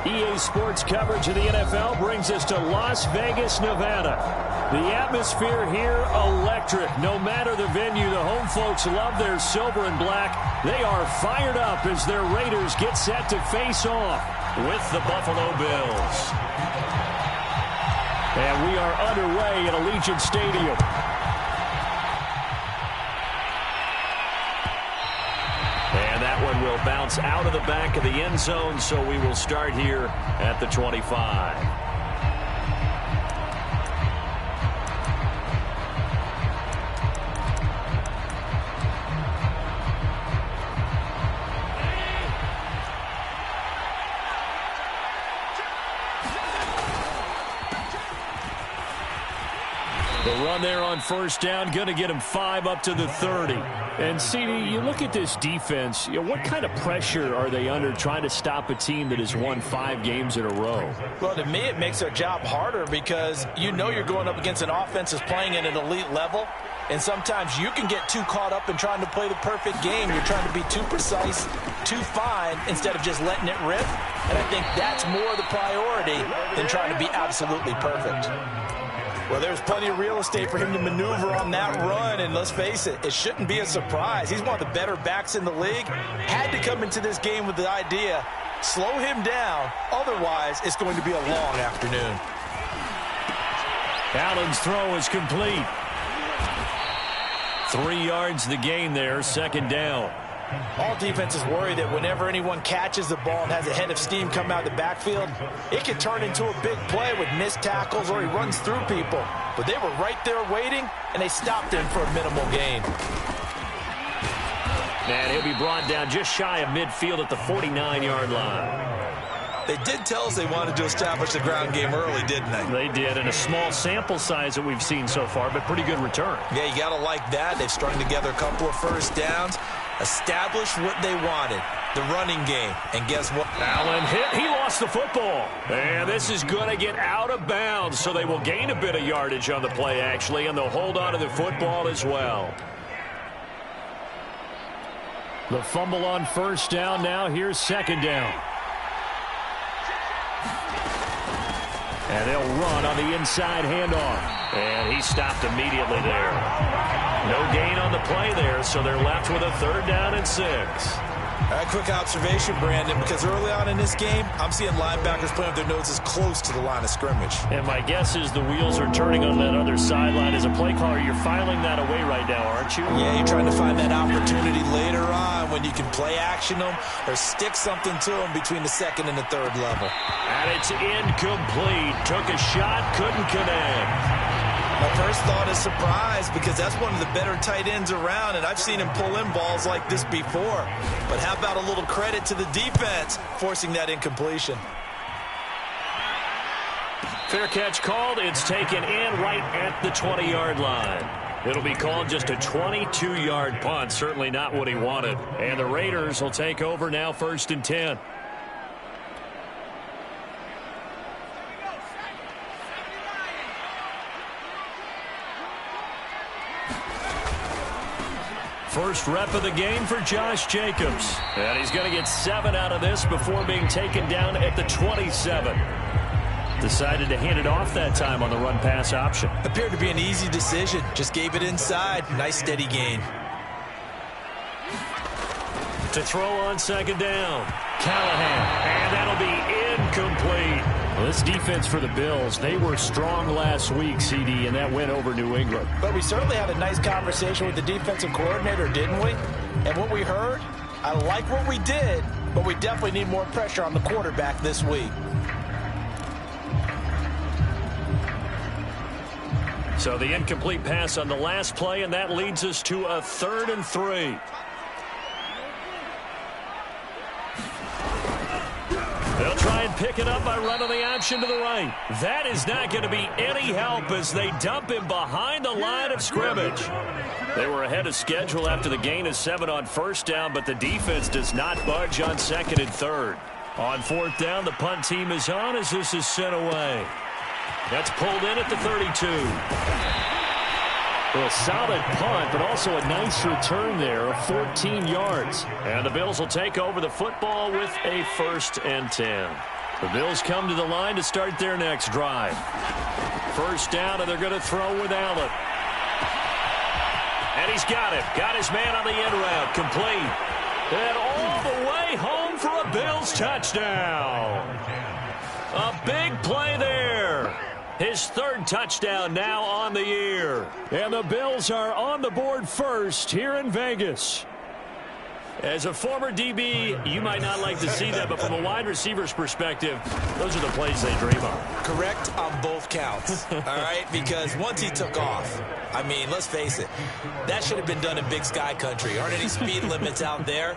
EA Sports coverage of the NFL brings us to Las Vegas, Nevada. The atmosphere here, electric. No matter the venue, the home folks love their silver and black. They are fired up as their Raiders get set to face off with the Buffalo Bills. And we are underway at Allegiant Stadium. And that one will bounce out of the back of the end zone, so we will start here at the 25. The run there on first down, going to get him 5 up to the 30. And, CD, you look at this defense, what kind of pressure are they under trying to stop a team that has won 5 games in a row? Well, to me, it makes their job harder because you know you're going up against an offense that's playing at an elite level. And sometimes you can get too caught up in trying to play the perfect game. You're trying to be too precise, too fine, instead of just letting it rip. And I think that's more the priority than trying to be absolutely perfect. Well, there's plenty of real estate for him to maneuver on that run, and let's face it, it shouldn't be a surprise. He's one of the better backs in the league. Had to come into this game with the idea, slow him down, otherwise it's going to be a long afternoon. Allen's throw is complete. 3 yards the gain there, second down. All defenses worry that whenever anyone catches the ball and has a head of steam come out of the backfield, it can turn into a big play with missed tackles or he runs through people. But they were right there waiting, and they stopped him for a minimal gain. And he'll be brought down just shy of midfield at the 49-yard line. They did tell us they wanted to establish the ground game early, didn't they? They did, and a small sample size that we've seen so far, but pretty good return. Yeah, you got to like that. They've strung together a couple of first downs, established what they wanted, the running game. And guess what? Allen hit. He lost the football. And this is going to get out of bounds, so they will gain a bit of yardage on the play, actually, and they'll hold on to the football as well. The fumble on first down now. Here's second down. And they'll run on the inside handoff. And he stopped immediately there. No gain on the play there, so they're left with a third down and 6. All right, quick observation, Brandon, because early on in this game, I'm seeing linebackers playing with their noses close to the line of scrimmage. And my guess is the wheels are turning on that other sideline. As a play caller, you're filing that away right now, aren't you? Yeah, you're trying to find that opportunity later on when you can play action them or stick something to them between the second and the third level. And it's incomplete. Took a shot, couldn't connect. My first thought is surprise because that's one of the better tight ends around, and I've seen him pull in balls like this before. But how about a little credit to the defense forcing that incompletion? Fair catch called. It's taken in right at the 20-yard line. It'll be called just a 22-yard punt. Certainly not what he wanted. And the Raiders will take over now, 1st and 10. First rep of the game for Josh Jacobs. And he's going to get 7 out of this before being taken down at the 27. Decided to hand it off that time on the run-pass option. Appeared to be an easy decision. Just gave it inside. Nice steady gain. To throw on second down. Callahan. And that'll be incomplete. Well, this defense for the Bills, they were strong last week, CD, and that went over New England. But we certainly had a nice conversation with the defensive coordinator, didn't we? And what we heard, I like what we did, but we definitely need more pressure on the quarterback this week. So the incomplete pass on the last play, and that leads us to a 3rd and 3. They'll try and pick it up by running the option to the right. That is not going to be any help as they dump him behind the line of scrimmage. They were ahead of schedule after the gain of 7 on first down, but the defense does not budge on 2nd and 3rd. On 4th down, the punt team is on as this is sent away. That's pulled in at the 32. Well, a solid punt, but also a nice return there of 14 yards. And the Bills will take over the football with a 1st and 10. The Bills come to the line to start their next drive. First down, and they're going to throw with Allen. And he's got it. Got his man on the end route. Complete. And all the way home for a Bills touchdown. A big play there. His third touchdown now on the year. And the Bills are on the board first here in Vegas. As a former DB, you might not like to see that, but from a wide receiver's perspective, those are the plays they dream of. Correct on both counts, all right? Because once he took off, I mean, let's face it, that should have been done in Big Sky Country. Aren't any speed limits out there?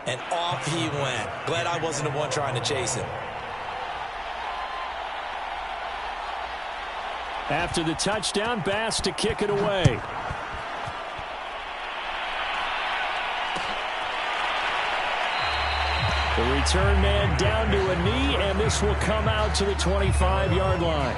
And off he went. Glad I wasn't the one trying to chase him. After the touchdown, Bass to kick it away. The return man down to a knee, and this will come out to the 25-yard line.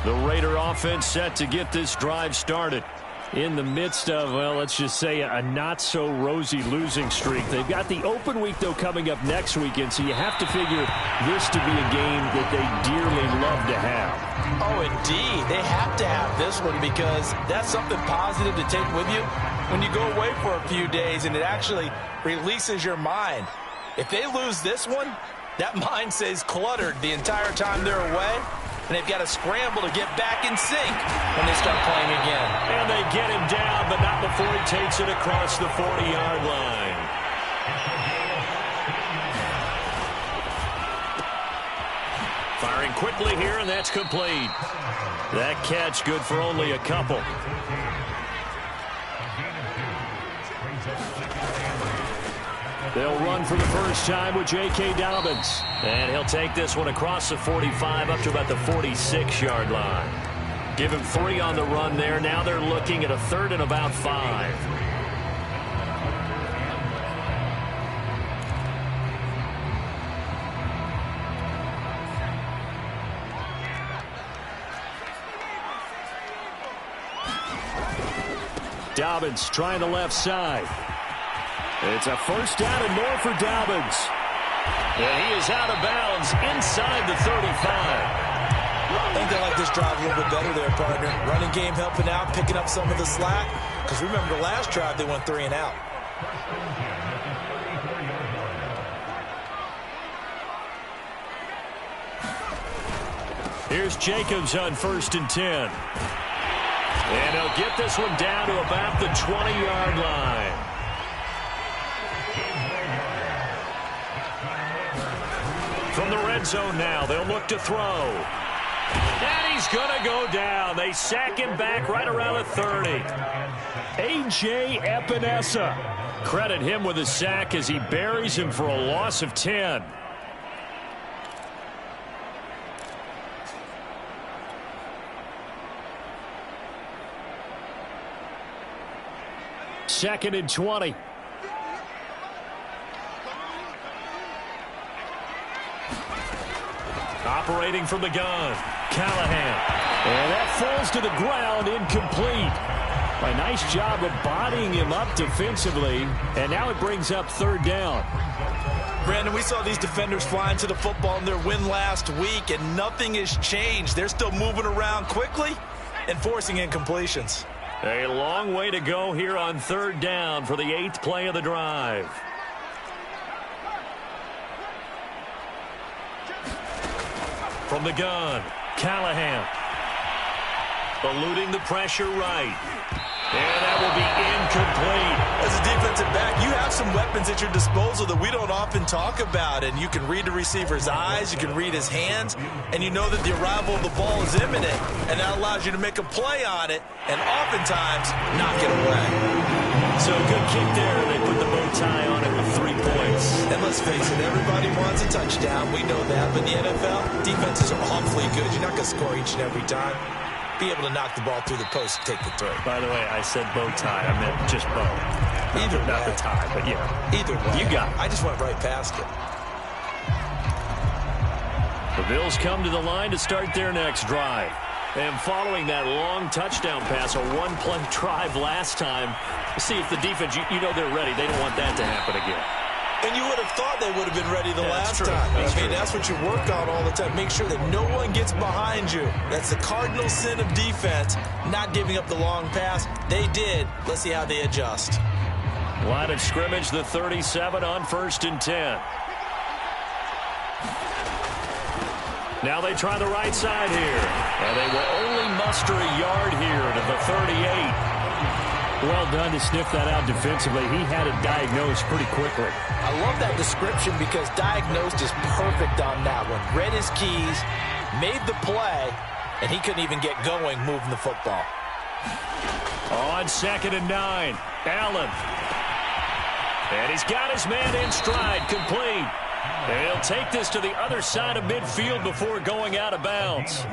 The Raider offense set to get this drive started. In the midst of, well, let's just say a not-so-rosy losing streak. They've got the open week, though, coming up next weekend, so you have to figure this to be a game that they dearly love to have. Oh, indeed. They have to have this one because that's something positive to take with you when you go away for a few days, and it actually releases your mind. If they lose this one, that mind stays cluttered the entire time they're away, and they've got to scramble to get back in sync when they start playing again. And they get him down, but not before he takes it across the 40-yard line. Firing quickly here, and that's complete. That catch good for only a couple. They'll run for the first time with J.K. Dobbins. And he'll take this one across the 45 up to about the 46-yard line. Give him 3 on the run there. Now they're looking at a 3rd and about 5. Dobbins trying the left side. It's a first down and more for Dobbins. And he is out of bounds inside the 35. I think they like this drive a little bit better there, partner. Running game helping out, picking up some of the slack. Because remember the last drive, they went 3 and out. Here's Jacobs on 1st and 10. And he'll get this one down to about the 20-yard line. From the red zone now, they'll look to throw. And he's going to go down. They sack him back right around the 30. A.J. Epinesa. Credit him with a sack as he buries him for a loss of 10. Second and 20. Operating from the gun, Callahan. And that falls to the ground, incomplete. A nice job of bodying him up defensively, and now it brings up 3rd down. Brandon, we saw these defenders flying to the football in their win last week, and nothing has changed. They're still moving around quickly and forcing incompletions. A long way to go here on 3rd down for the 8th play of the drive. From the gun, Callahan. Eluding the pressure right. And that will be incomplete. As a defensive back, you have some weapons at your disposal that we don't often talk about. And you can read the receiver's eyes, you can read his hands, and you know that the arrival of the ball is imminent. And that allows you to make a play on it and oftentimes knock it away. So good kick there. They put the bow tie on it with 3 points. And let's face it, everybody wants a touchdown. We know that. But in the NFL, defenses are awfully good. You're not going to score each and every time. Be able to knock the ball through the post and take the throw. By the way, I said bow tie. I meant just bow. Either way. Not the tie, but yeah. Either way. You got it. I just went right past it. The Bills come to the line to start their next drive. And following that long touchdown pass, a one-play drive last time, see if the defense, you know they're ready. They don't want that to happen again. And you would have thought they would have been ready the last time. That's what you work on all the time. Make sure that no one gets behind you. That's the cardinal sin of defense, not giving up the long pass. They did. Let's see how they adjust. Line of scrimmage, the 37 on 1st and 10. Now they try the right side here. And they will only muster a yard here to the 38. Well done to sniff that out defensively. He had it diagnosed pretty quickly. I love that description because diagnosed is perfect on that one. Read his keys, made the play, and he couldn't even get going moving the football. On 2nd and 9, Allen. And he's got his man in stride, complete. And he'll take this to the other side of midfield before going out of bounds.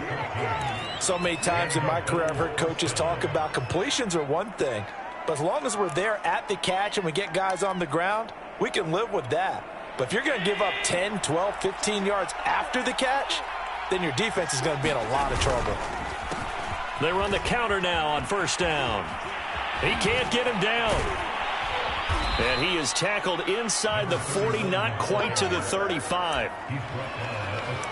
So many times in my career I've heard coaches talk about completions are one thing, but as long as we're there at the catch and we get guys on the ground, we can live with that. But if you're going to give up 10, 12, 15 yards after the catch, then your defense is going to be in a lot of trouble. They run the counter now on 1st down. He can't get him down. And he is tackled inside the 40, not quite to the 35.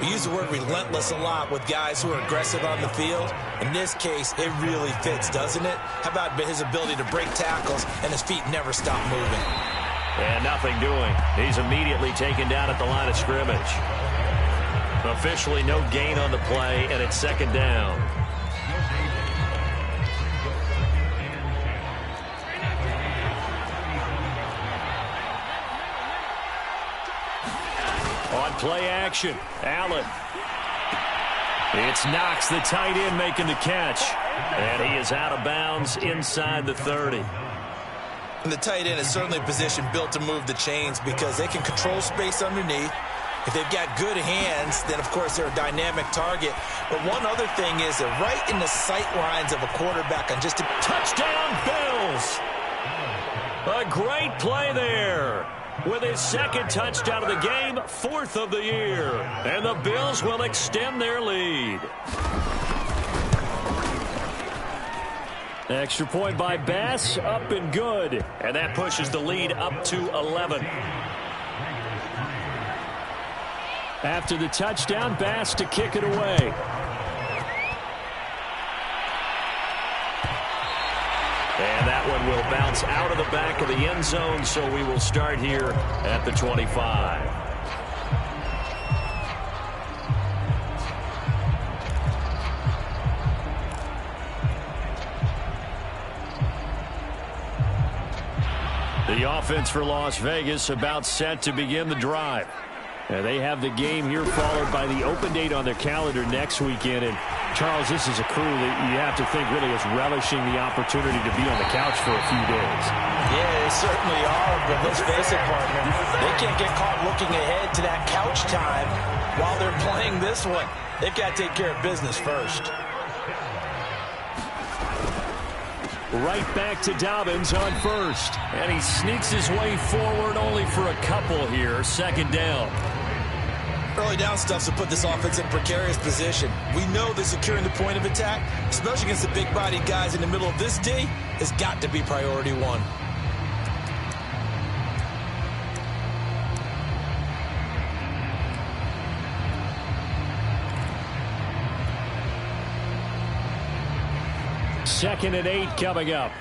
We use the word relentless a lot with guys who are aggressive on the field. In this case, it really fits, doesn't it? How about his ability to break tackles and his feet never stop moving? And nothing doing. He's immediately taken down at the line of scrimmage. Officially no gain on the play, and it's 2nd down. On play action, Allen. It's Knox, the tight end, making the catch. And he is out of bounds inside the 30. And the tight end is certainly a position built to move the chains because they can control space underneath. If they've got good hands, then, of course, they're a dynamic target. But one other thing is they're right in the sight lines of a quarterback on just a touchdown, Bills. A great play there. With his 2nd touchdown of the game, 4th of the year. And the Bills will extend their lead. Extra point by Bass, up and good. And that pushes the lead up to 11. After the touchdown, Bass to kick it away. And that one will bounce out of the back of the end zone, so we will start here at the 25. The offense for Las Vegas about set to begin the drive. They have the game here followed by the open date on their calendar next weekend. And Charles, this is a crew that you have to think really is relishing the opportunity to be on the couch for a few days. Yeah, they certainly are, but let's face it, partner. They can't get caught looking ahead to that couch time while they're playing this one. They've got to take care of business first. Right back to Dobbins on 1st. And he sneaks his way forward only for a couple here. 2nd down. Early down stuff to put this offense in precarious position. We know that securing the point of attack, especially against the big-bodied guys in the middle of this D, has got to be priority one. Second and 8 coming up.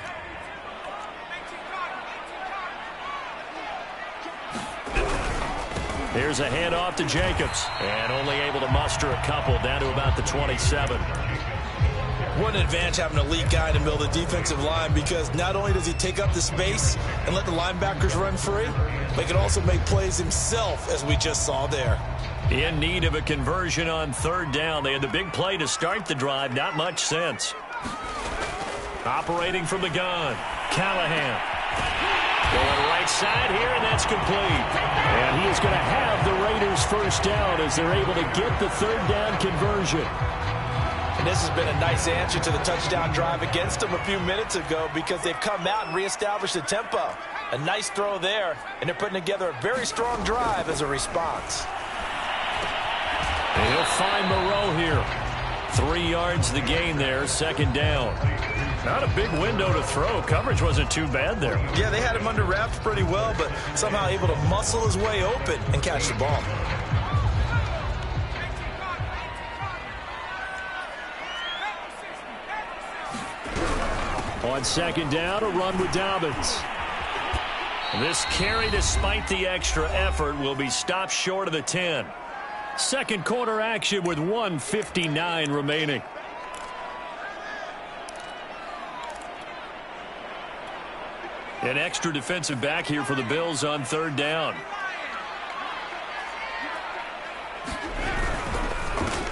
Here's a handoff to Jacobs. And only able to muster a couple down to about the 27. What an advantage having an elite guy in the middle of the defensive line, because not only does he take up the space and let the linebackers run free, but he can also make plays himself, as we just saw there. In need of a conversion on 3rd down. They had the big play to start the drive. Not much sense. Operating from the gun, Callahan. Going right side here, and that's complete. And he is going to have the Raiders 1st down as they're able to get the 3rd down conversion. And this has been a nice answer to the touchdown drive against them a few minutes ago, because they've come out and reestablished the tempo. A nice throw there, and they're putting together a very strong drive as a response. And he'll find Moreau here. 3 yards the gain there, second down. Not a big window to throw. Coverage wasn't too bad there. Yeah, they had him under wraps pretty well, but somehow able to muscle his way open and catch the ball. On second down, a run with Dobbins. This carry, despite the extra effort, will be stopped short of the 10. Second quarter action with 1:59 remaining. An extra defensive back here for the Bills on third down.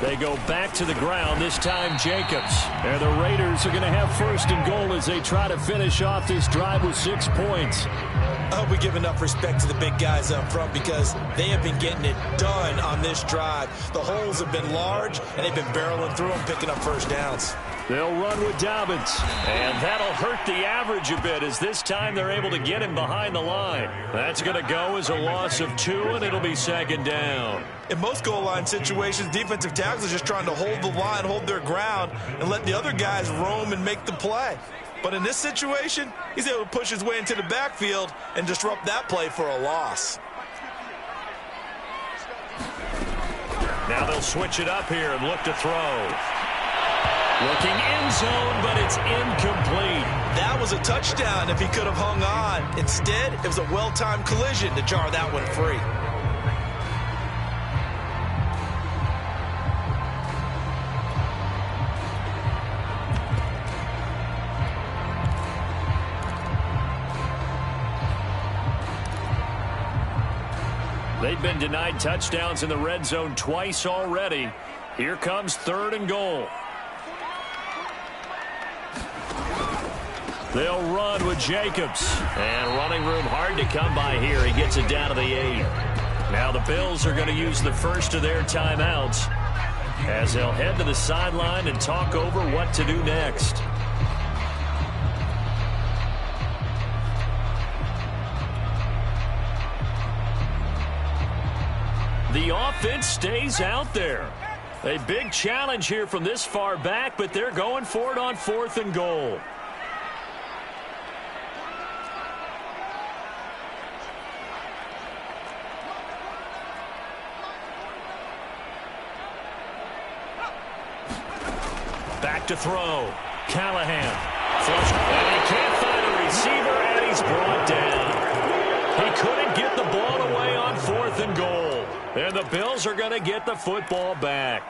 They go back to the ground, this time Jacobs. And the Raiders are going to have first and goal as they try to finish off this drive with 6 points. I hope we give enough respect to the big guys up front because they have been getting it done on this drive. The holes have been large, and they've been barreling through them, picking up first downs. They'll run with Dobbins. And that'll hurt the average a bit as this time they're able to get him behind the line. That's going to go as a loss of 2, and it'll be second down. In most goal line situations, defensive tackles are just trying to hold the line, hold their ground, and let the other guys roam and make the play. But in this situation, he's able to push his way into the backfield and disrupt that play for a loss. Now they'll switch it up here and look to throw. Looking end zone, but it's incomplete. That was a touchdown if he could have hung on. Instead, it was a well-timed collision to jar that one free. They've been denied touchdowns in the red zone twice already. Here comes third and goal. They'll run with Jacobs. And running room hard to come by here. He gets it down to the 8. Now the Bills are going to use the first of their timeouts as they'll head to the sideline and talk over what to do next. The offense stays out there. A big challenge here from this far back, but they're going for it on 4th and goal. Back to throw. Callahan. Flushed. And he can't find a receiver, and he's brought down. He couldn't get the ball away on 4th and goal. And the Bills are going to get the football back.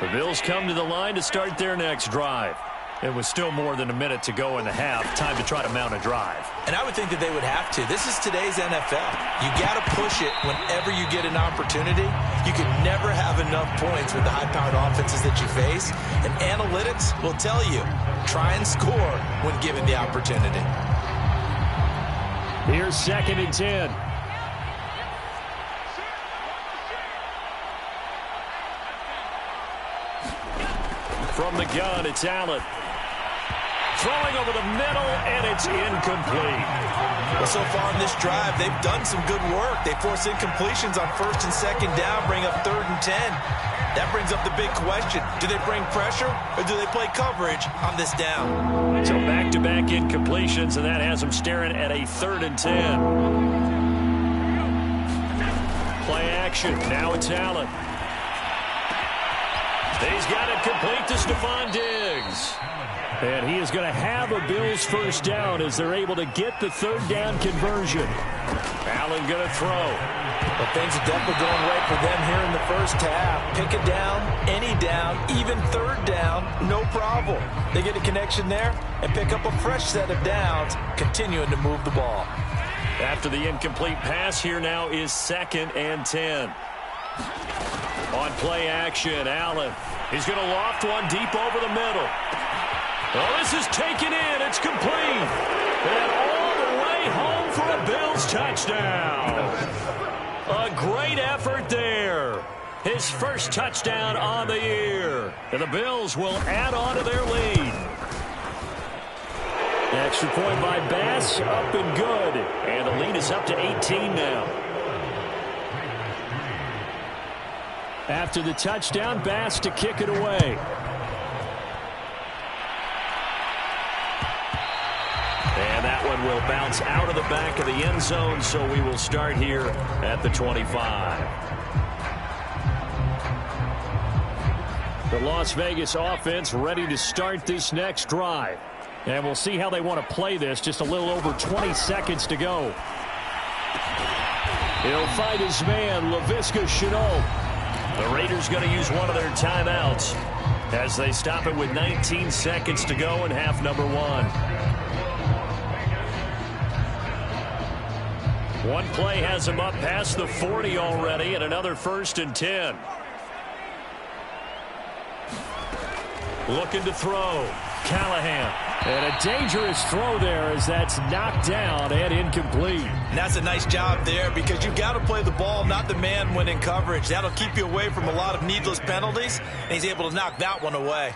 The Bills come to the line to start their next drive. It was still more than a minute to go in the half. Time to try to mount a drive. And I would think that they would have to. This is today's NFL. You got to push it whenever you get an opportunity. You can never have enough points with the high-powered offenses that you face. And analytics will tell you, try and score when given the opportunity. Here's 2nd and 10. From the gun, it's Allen. Throwing over the middle, and it's incomplete. Well, so far in this drive, they've done some good work. They force incompletions on 1st and 2nd down, bring up 3rd and 10. That brings up the big question. Do they bring pressure, or do they play coverage on this down? So back-to-back incompletions, and that has them staring at a 3rd and 10. Play action. Now it's Allen. He's got it complete to Stephon Diggs. And he is going to have a Bills first down as they're able to get the 3rd down conversion. Allen going to throw. But things are definitely going right for them here in the first half. Pick a down, any down, even 3rd down, no problem. They get a connection there and pick up a fresh set of downs, continuing to move the ball. After the incomplete pass, here now is 2nd and 10. On play action, Allen. He's going to loft one deep over the middle. Oh, this is taken in. It's complete. And all the way home for a Bills touchdown. A great effort there. His first touchdown on the year. And the Bills will add on to their lead. Extra point by Bass, up and good. And the lead is up to 18 now. After the touchdown, Bass to kick it away. And that one will bounce out of the back of the end zone, so we will start here at the 25. The Las Vegas offense ready to start this next drive. And we'll see how they want to play this. Just a little over 20 seconds to go. He'll find his man, Laviska Shenault. The Raiders going to use one of their timeouts as they stop it with 19 seconds to go in half number 1. One play has him up past the 40 already, and another 1st and 10. Looking to throw. Callahan. And a dangerous throw there as that's knocked down and incomplete. And that's a nice job there because you've got to play the ball, not the man when in coverage. That'll keep you away from a lot of needless penalties, and he's able to knock that one away.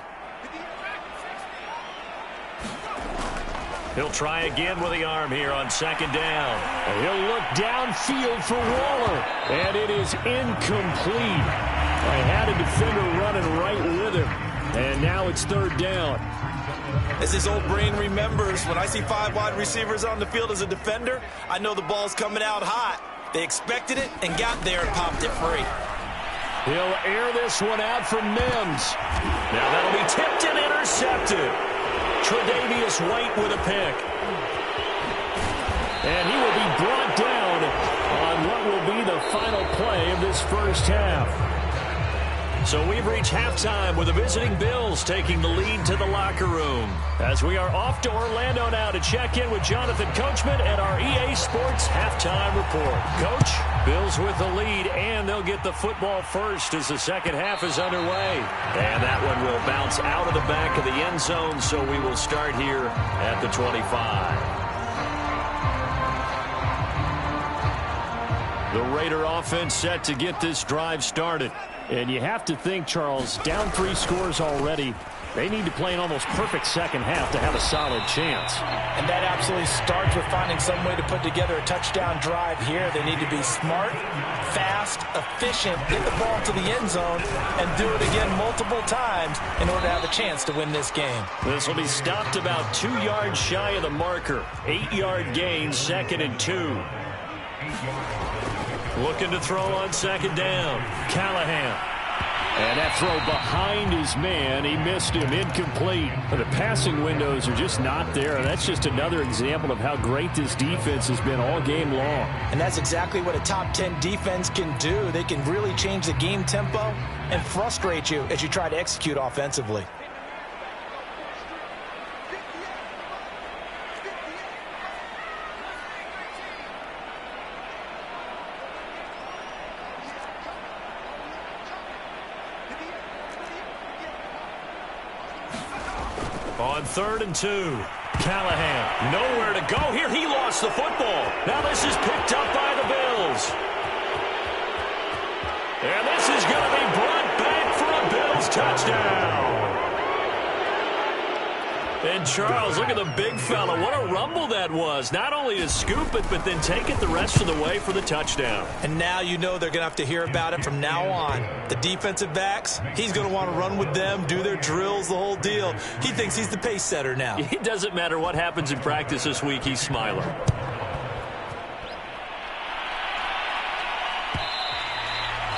He'll try again with the arm here on 2nd down. He'll look downfield for Waller, and it is incomplete. I had a defender running right with him, and now it's 3rd down. As his old brain remembers, when I see 5 wide receivers on the field as a defender, I know the ball's coming out hot. They expected it and got there and popped it free. He'll air this one out for Mims. Now that'll be tipped and intercepted. Tre'Davious White with a pick. And he will be brought down on what will be the final play of this first half. So we've reached halftime with the visiting Bills taking the lead to the locker room. As we are off to Orlando now to check in with Jonathan Coachman and our EA Sports halftime report. Coach, Bills with the lead, and they'll get the football first as the second half is underway. And that one will bounce out of the back of the end zone, so we will start here at the 25. The Raider offense set to get this drive started. And you have to think, Charles, down 3 scores already. They need to play an almost perfect second half to have a solid chance. And that absolutely starts with finding some way to put together a touchdown drive here. They need to be smart, fast, efficient, get the ball to the end zone, and do it again multiple times in order to have a chance to win this game. This will be stopped about 2 yards shy of the marker. 8-yard gain, 2nd and 2. Looking to throw on 2nd down. Callahan. And that throw behind his man. He missed him. Incomplete. The passing windows are just not there. That's just another example of how great this defense has been all game long. And that's exactly what a top 10 defense can do. They can really change the game tempo and frustrate you as you try to execute offensively. On 3rd and 2, Callahan, nowhere to go here. He lost the football. Now this is picked up by the Bills. And this is going to be brought back for a Bills touchdown. And Charles, look at the big fella. What a rumble that was. Not only to scoop it, but then take it the rest of the way for the touchdown. And now you know they're going to have to hear about it from now on. The defensive backs, he's going to want to run with them, do their drills, the whole deal. He thinks he's the pace setter now. It doesn't matter what happens in practice this week, he's smiling.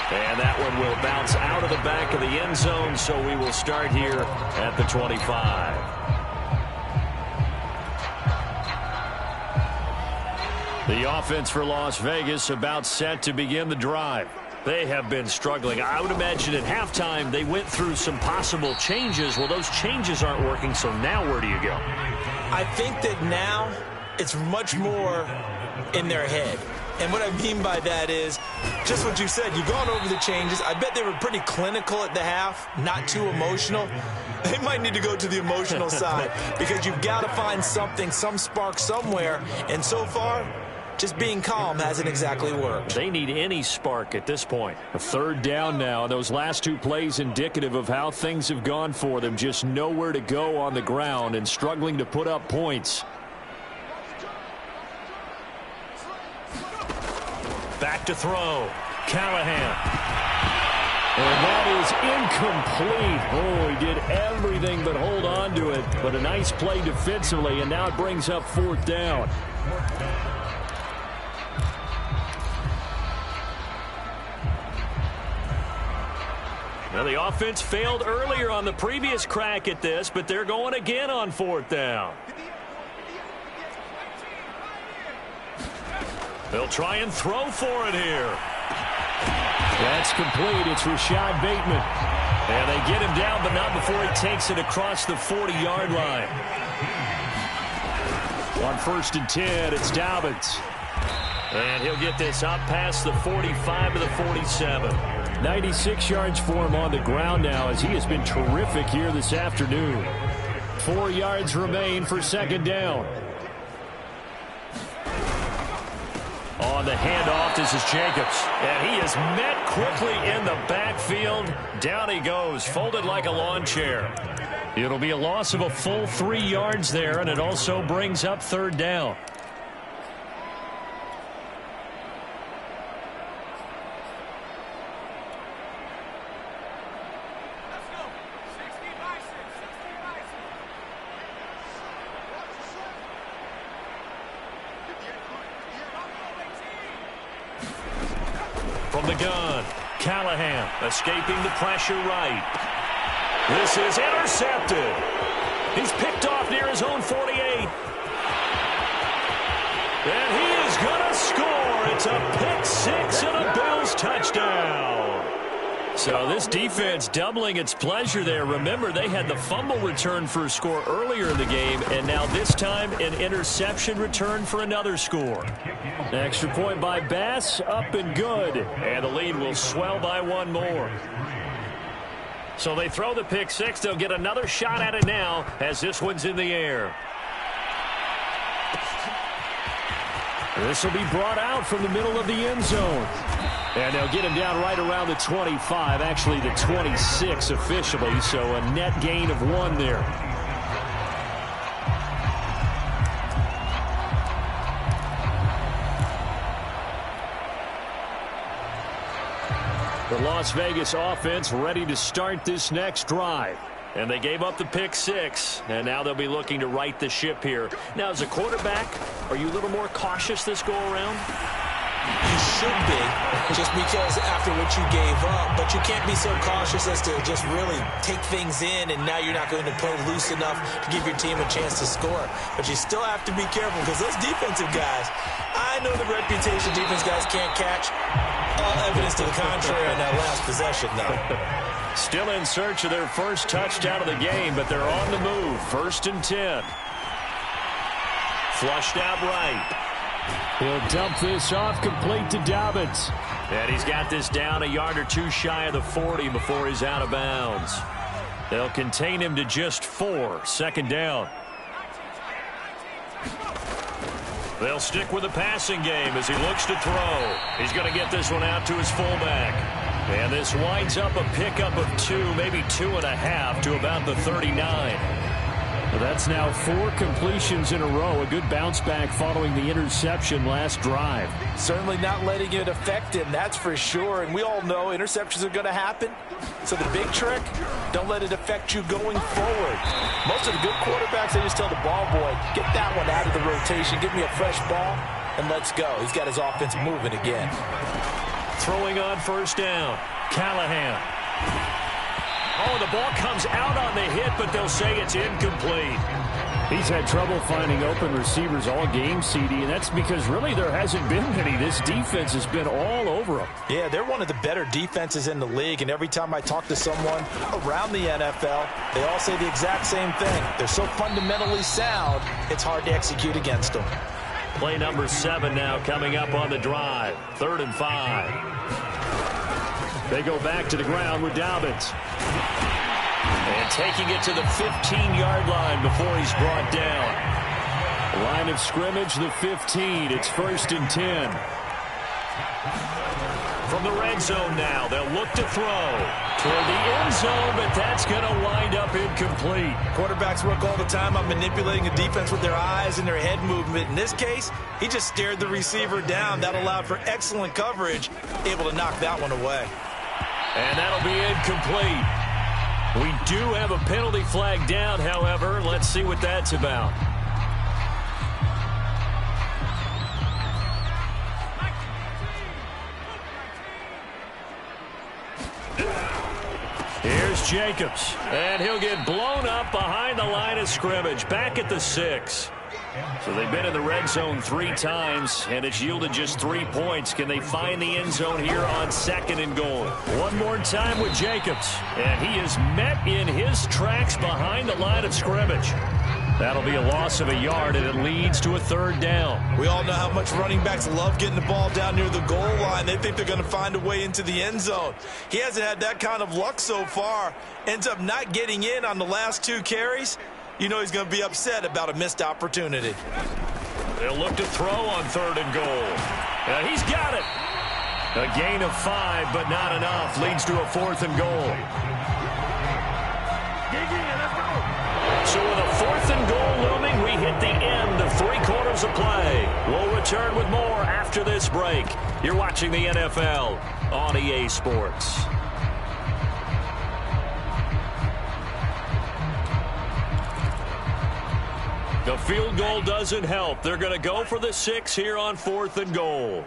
And that one will bounce out of the back of the end zone, so we will start here at the 25. The offense for Las Vegas about set to begin the drive. They have been struggling. I would imagine at halftime they went through some possible changes. Well, those changes aren't working, so now where do you go? I think that now it's much more in their head. And what I mean by that is just what you said. You've gone over the changes. I bet they were pretty clinical at the half, not too emotional. They might need to go to the emotional side because you've got to find something, some spark somewhere. And so far, just being calm hasn't exactly worked. They need any spark at this point. A third down now. Those last two plays indicative of how things have gone for them. Just nowhere to go on the ground and struggling to put up points. Back to throw. Callahan. And that is incomplete. Oh, he did everything but hold on to it. But a nice play defensively, and now it brings up fourth down. Now, the offense failed earlier on the previous crack at this, but they're going again on fourth down. They'll try and throw for it here. That's complete. It's Rashad Bateman. And they get him down, but not before he takes it across the 40-yard line. On 1st and 10, it's Dobbins. And he'll get this up past the 45 to the 47. 96 yards for him on the ground now, as he has been terrific here this afternoon. 4 yards remain for second down. On the handoff, this is Jacobs. And he is met quickly in the backfield. Down he goes, folded like a lawn chair. It'll be a loss of a full 3 yards there, and it also brings up third down. From the gun, Callahan escaping the pressure right. This is intercepted. He's picked off near his own 48. And he is going to score. It's a pick six and a Bills touchdown. So this defense doubling its pleasure there. Remember, they had the fumble return for a score earlier in the game, and now this time an interception return for another score. Extra point by Bass, up and good. And the lead will swell by one more. So they throw the pick six. They'll get another shot at it now as this one's in the air. This will be brought out from the middle of the end zone. And they'll get him down right around the 25, actually the 26 officially, so a net gain of 1 there. The Las Vegas offense ready to start this next drive. And they gave up the pick six, and now they'll be looking to right the ship here. Now, as a quarterback, are you a little more cautious this go-around? You should be, just because after what you gave up. But you can't be so cautious as to just really take things in, and now you're not going to play loose enough to give your team a chance to score. But you still have to be careful, because those defensive guys, I know the reputation defense guys can't catch. All evidence to the contrary on that last possession, though. Still in search of their first touchdown of the game, but they're on the move. 1st and 10. Flushed out right. He'll dump this off complete to Dobbins. And he's got this down a yard or two shy of the 40 before he's out of bounds. They'll contain him to just 4. 2nd down. They'll stick with the passing game as he looks to throw. He's going to get this one out to his fullback. And this winds up a pickup of 2, maybe 2.5 to about the 39. Well, that's now 4 completions in a row. A good bounce back following the interception last drive. Certainly not letting it affect him, that's for sure. And we all know interceptions are going to happen. So the big trick, don't let it affect you going forward. Most of the good quarterbacks, they just tell the ball boy, get that one out of the rotation, give me a fresh ball, and let's go. He's got his offense moving again. Throwing on 1st down, Callahan. Oh, the ball comes out on the hit, but they'll say it's incomplete. He's had trouble finding open receivers all game, CD, and that's because really there hasn't been many. This defense has been all over them. Yeah, they're one of the better defenses in the league, and every time I talk to someone around the NFL, they all say the exact same thing. They're so fundamentally sound, it's hard to execute against them. Play number 7 now coming up on the drive. 3rd and 5. They go back to the ground with Dobbins. And taking it to the 15-yard line before he's brought down. Line of scrimmage, the 15. It's 1st and 10. From the red zone now, they'll look to throw toward the end zone, but that's going to wind up incomplete. Quarterbacks work all the time on manipulating a defense with their eyes and their head movement. In this case, he just stared the receiver down. That allowed for excellent coverage, able to knock that one away. And that'll be incomplete. We do have a penalty flag down, however. Let's see what that's about. Here's Jacobs, and he'll get blown up behind the line of scrimmage, back at the 6. So they've been in the red zone 3 times, and it's yielded just 3 points. Can they find the end zone here on 2nd and goal? One more time with Jacobs, and he is met in his tracks behind the line of scrimmage. That'll be a loss of a yard, and it leads to a 3rd down. We all know how much running backs love getting the ball down near the goal line. They think they're going to find a way into the end zone. He hasn't had that kind of luck so far. Ends up not getting in on the last 2 carries. You know he's going to be upset about a missed opportunity. They'll look to throw on 3rd and goal. He's got it. A gain of 5, but not enough. Leads to a 4th and goal. So with a 4th and goal looming, we hit the end of 3 quarters of play. We'll return with more after this break. You're watching the NFL on EA Sports. The field goal doesn't help. They're going to go for the 6 here on 4th and goal.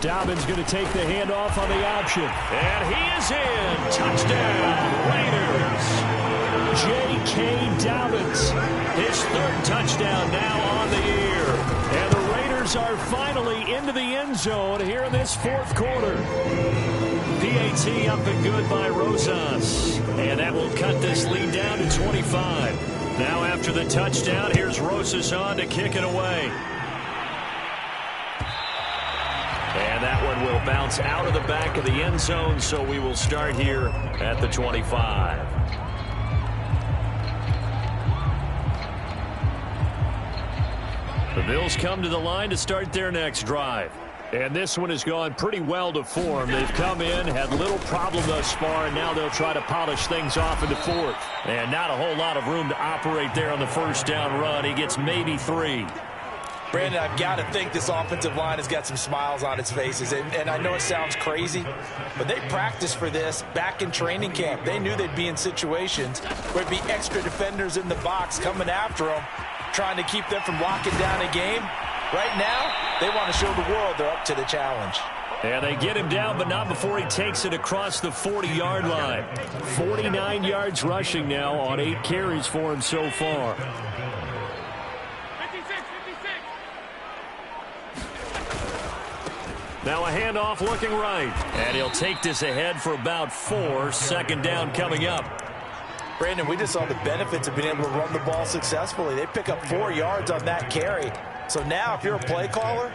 Dobbins going to take the handoff on the option. And he is in. Touchdown, Raiders. J.K. Dobbins. His 3rd touchdown now on the year. And the Raiders are finally into the end zone here in this 4th quarter. PAT up and good by Rosas. And that will cut this lead down to 25. Now after the touchdown, here's Rosas on to kick it away. And that one will bounce out of the back of the end zone, so we will start here at the 25. The Bills come to the line to start their next drive. And this one has gone pretty well to form. They've come in, had little problem thus far, and now they'll try to polish things off into 4th. And not a whole lot of room to operate there on the 1st down run. He gets maybe 3. Brandon, I've got to think this offensive line has got some smiles on its faces. And I know it sounds crazy, but they practiced for this back in training camp. They knew they'd be in situations where there'd be extra defenders in the box coming after them, trying to keep them from locking down a game. Right now, they want to show the world they're up to the challenge. And they get him down, but not before he takes it across the 40-yard line. 49 yards rushing now on 8 carries for him so far. Now a handoff looking right. And he'll take this ahead for about 4. 2nd down coming up. Brandon, we just saw the benefits of being able to run the ball successfully. They pick up 4 yards on that carry. So now if you're a play caller,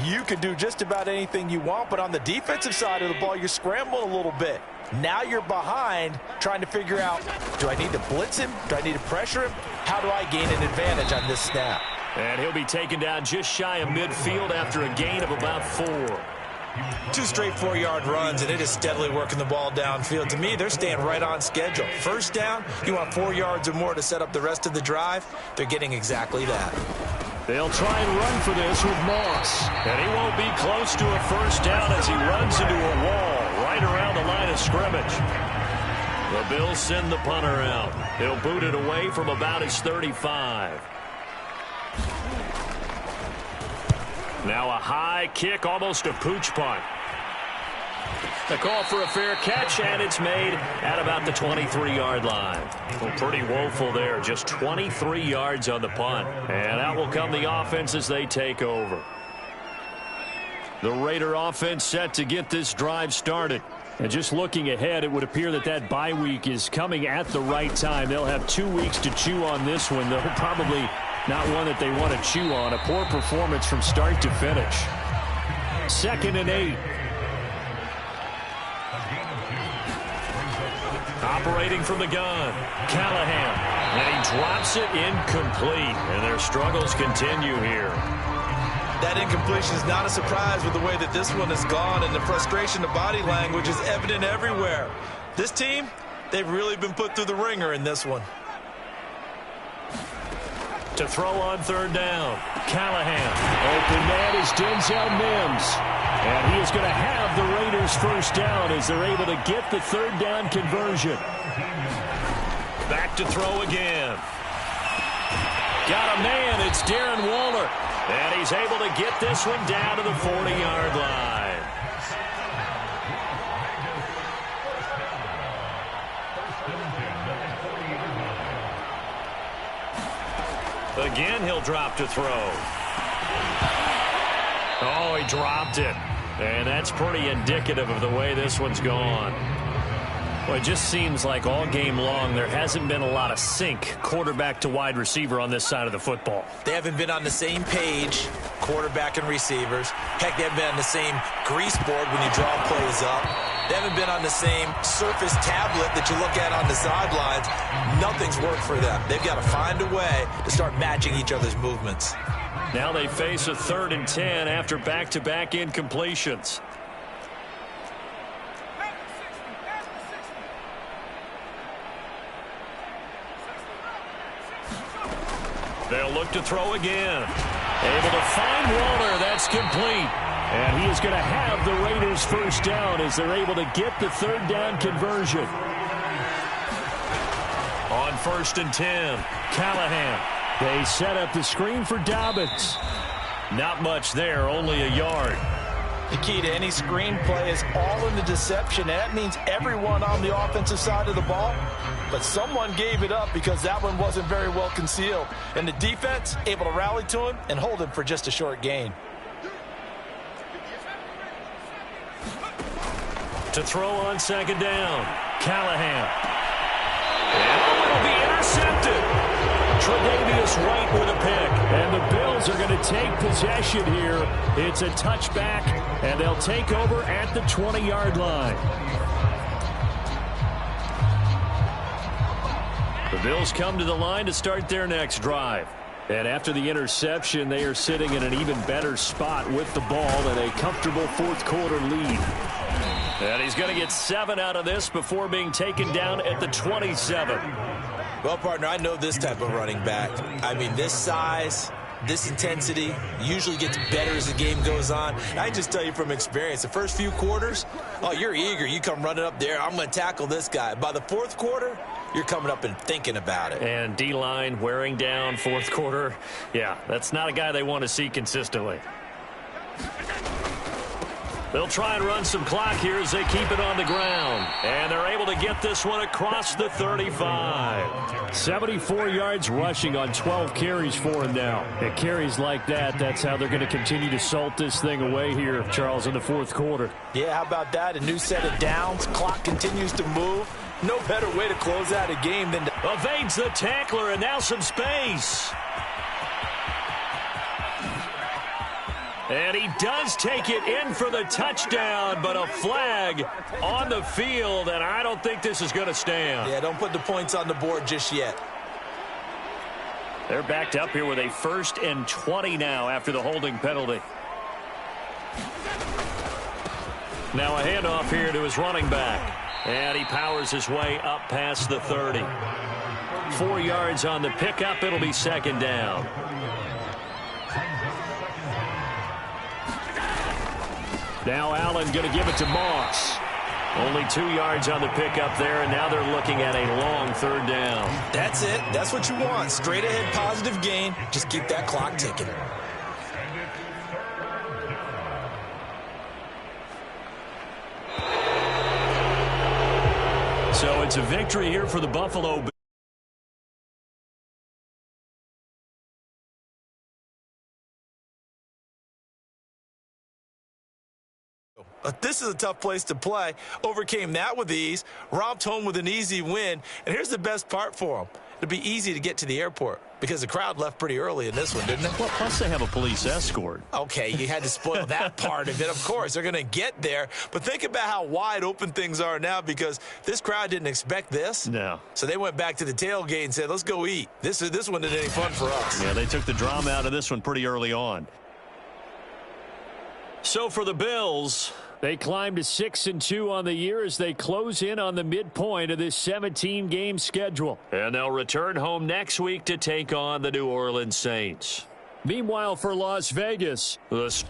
you can do just about anything you want. But on the defensive side of the ball, you're scrambling a little bit. Now you're behind trying to figure out, do I need to blitz him? Do I need to pressure him? How do I gain an advantage on this snap? And he'll be taken down just shy of midfield after a gain of about 4. 2 straight 4-yard runs, and it is steadily working the ball downfield. To me, they're staying right on schedule. 1st down, you want 4 yards or more to set up the rest of the drive. They're getting exactly that. They'll try and run for this with Moss. And he won't be close to a 1st down as he runs into a wall right around the line of scrimmage. The Bills send the punter out. He'll boot it away from about his 35. Now a high kick, almost a pooch punt. The call for a fair catch, and it's made at about the 23-yard line. Well, pretty woeful there, just 23 yards on the punt. And out will come the offense as they take over. The Raider offense set to get this drive started. And just looking ahead, it would appear that that bye week is coming at the right time. They'll have 2 weeks to chew on this one, though probably not one that they want to chew on. A poor performance from start to finish. 2nd and 8. Operating from the gun, Callahan. And he drops it incomplete. And their struggles continue here. That incompletion is not a surprise with the way that this one has gone, and the frustration, the body language is evident everywhere. This team, they've really been put through the ringer in this one. To throw on third down, Callahan. Open man is Denzel Mims. And he is going to have the Raiders first down as they're able to get the third down conversion. Back to throw again. Got a man. It's Darren Waller. And he's able to get this one down to the 40-yard line. Again, he'll drop to throw. Oh, he dropped it. And that's pretty indicative of the way this one's gone. Well, it just seems like all game long there hasn't been a lot of sync quarterback to wide receiver on this side of the football. They haven't been on the same page, quarterback and receivers. Heck, they haven't been on the same grease board when you draw plays up. They haven't been on the same surface tablet that you look at on the sidelines. Nothing's worked for them. They've got to find a way to start matching each other's movements. Now they face a 3rd and 10 after back-to-back incompletions. They'll look to throw again. Able to find Waller. That's complete. And he is going to have the Raiders first down as they're able to get the third down conversion. On 1st and 10, Callahan. They set up the screen for Dobbins. Not much there, only a yard. The key to any screen play is all in the deception. And that means everyone on the offensive side of the ball. But someone gave it up because that one wasn't very well concealed. And the defense able to rally to him and hold him for just a short gain. To throw on 2nd down, Callahan. And it'll be intercepted. Tre'Davious White with a pick. And the Bills are going to take possession here. It's a touchback, and they'll take over at the 20-yard line. The Bills come to the line to start their next drive. And after the interception, they are sitting in an even better spot with the ball and a comfortable 4th quarter lead. And he's going to get 7 out of this before being taken down at the 27. Well, partner, I know this type of running back. I mean, this size, this intensity usually gets better as the game goes on. And I just tell you from experience, the first few quarters, oh, you're eager. You come running up there, I'm going to tackle this guy. By the 4th quarter, you're coming up and thinking about it. And D-line wearing down 4th quarter. Yeah, that's not a guy they want to see consistently. They'll try and run some clock here as they keep it on the ground. And they're able to get this one across the 35. 74 yards rushing on 12 carries for him now. At carries like that, that's how they're going to continue to salt this thing away here, Charles, in the 4th quarter. Yeah, how about that? A new set of downs. Clock continues to move. No better way to close out a game than to evades the tackler, and now some space. And he does take it in for the touchdown, but a flag on the field, and I don't think this is going to stand. Yeah, don't put the points on the board just yet. They're backed up here with a 1st and 20 now after the holding penalty. Now a handoff here to his running back. And he powers his way up past the 30. 4 yards on the pickup. It'll be 2nd down. Now Allen going to give it to Moss. Only 2 yards on the pickup there, and now they're looking at a long 3rd down. That's it. That's what you want. Straight ahead positive gain. Just keep that clock ticking. So it's a victory here for the Buffalo Bills. This is a tough place to play. Overcame that with ease. Romped home with an easy win. And here's the best part for them. it'd be easy to get to the airport because the crowd left pretty early in this one, didn't it? Well, plus they have a police escort. Okay, you had to spoil that part of it. Of course, they're going to get there. But think about how wide open things are now because this crowd didn't expect this. No. So they went back to the tailgate and said, let's go eat. This one isn't any fun for us. Yeah, they took the drama out of this one pretty early on. So for the Bills, they climb to 6-2 on the year as they close in on the midpoint of this 17-game schedule. And they'll return home next week to take on the New Orleans Saints. Meanwhile, for Las Vegas, The